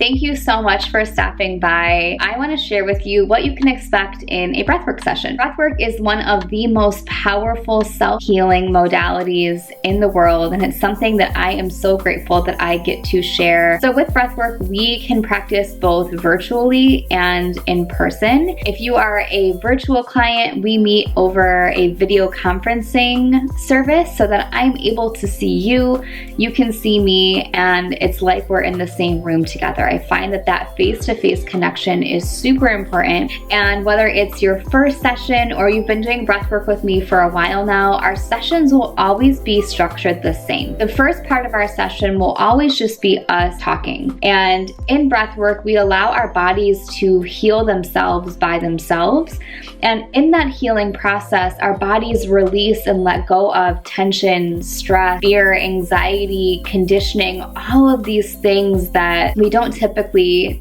Thank you so much for stopping by. I want to share with you what you can expect in a breathwork session. Breathwork is one of the most powerful self-healing modalities in the world, and it's something that I am so grateful that I get to share. So with breathwork, we can practice both virtually and in person. If you are a virtual client, we meet over a video conferencing service so that I'm able to see you, you can see me, and it's like we're in the same room together. I find that that face-to-face connection is super important, and whether it's your first session or you've been doing breathwork with me for a while now, our sessions will always be structured the same. The first part of our session will always just be us talking, and in breathwork we allow our bodies to heal themselves by themselves, and in that healing process our bodies release and let go of tension, stress, fear, anxiety, conditioning, all of these things that we don't typically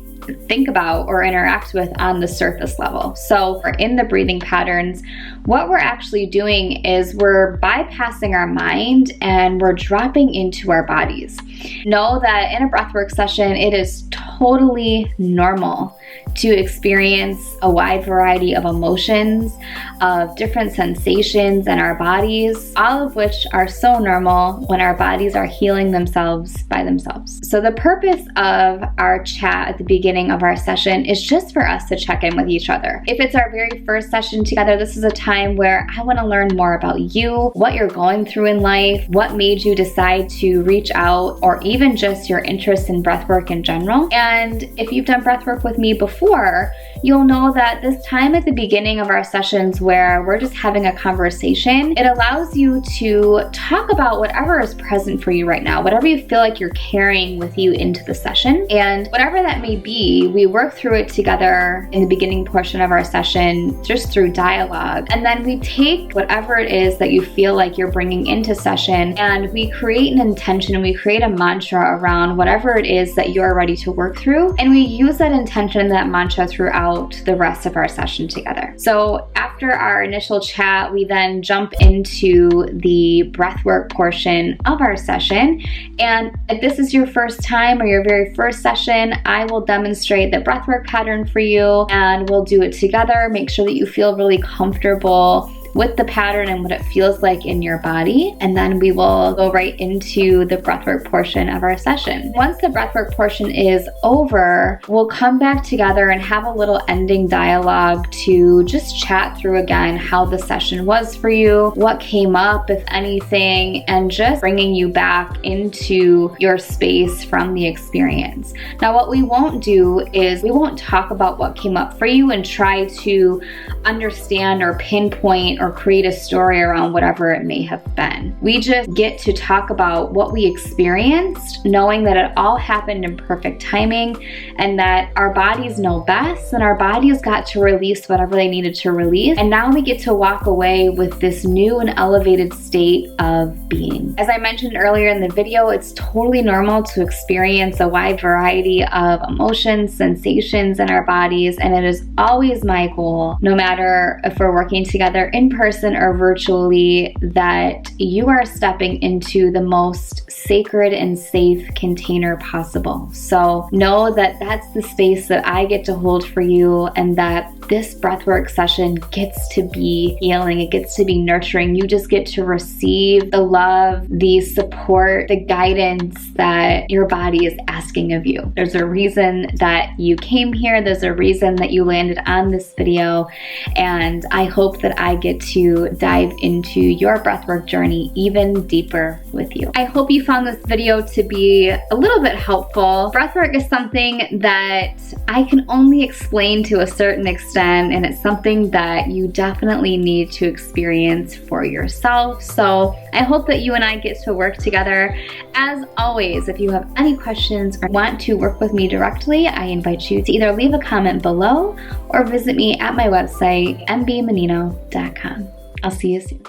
think about or interact with on the surface level. So in the breathing patterns, what we're actually doing is we're bypassing our mind and we're dropping into our bodies. Know that in a breathwork session, it is totally normal to experience a wide variety of emotions, of different sensations in our bodies, all of which are so normal when our bodies are healing themselves by themselves. So the purpose of our chat at the beginning of our session is just for us to check in with each other. If it's our very first session together, this is a time where I want to learn more about you, what you're going through in life, what made you decide to reach out, or even just your interest in breathwork in general. And if you've done breathwork with me before, you'll know that this time at the beginning of our sessions where we're just having a conversation, it allows you to talk about whatever is present for you right now, whatever you feel like you're carrying with you into the session. And whatever that may be, we work through it together in the beginning portion of our session just through dialogue. And then we take whatever it is that you feel like you're bringing into session and we create an intention and we create a mantra around whatever it is that you're ready to work through. And we use that intention and that mantra throughout the rest of our session together. So after our initial chat, we then jump into the breathwork portion of our session. And if this is your first time or your very first session, I will demonstrate the breathwork pattern for you and we'll do it together. Make sure that you feel really comfortable with the pattern and what it feels like in your body. And then we will go right into the breathwork portion of our session. Once the breathwork portion is over, we'll come back together and have a little ending dialogue to just chat through again how the session was for you, what came up, if anything, and just bringing you back into your space from the experience. Now, what we won't do is we won't talk about what came up for you and try to understand or pinpoint or create a story around whatever it may have been. We just get to talk about what we experienced, knowing that it all happened in perfect timing and that our bodies know best and our bodies got to release whatever they needed to release. And now we get to walk away with this new and elevated state of being. As I mentioned earlier in the video, it's totally normal to experience a wide variety of emotions, sensations in our bodies, and it is always my goal, no matter if we're working together in person or virtually, that you are stepping into the most sacred and safe container possible. So know that that's the space that I get to hold for you, and that this breathwork session gets to be healing. It gets to be nurturing. You just get to receive the love, the support, the guidance that your body is asking of you. There's a reason that you came here. There's a reason that you landed on this video, and I hope that I get to dive into your breathwork journey even deeper with you. I hope you found this video to be a little bit helpful. Breathwork is something that I can only explain to a certain extent, and it's something that you definitely need to experience for yourself. So I hope that you and I get to work together. As always, if you have any questions or want to work with me directly, I invite you to either leave a comment below or visit me at my website, mbmenino.com. I'll see you soon.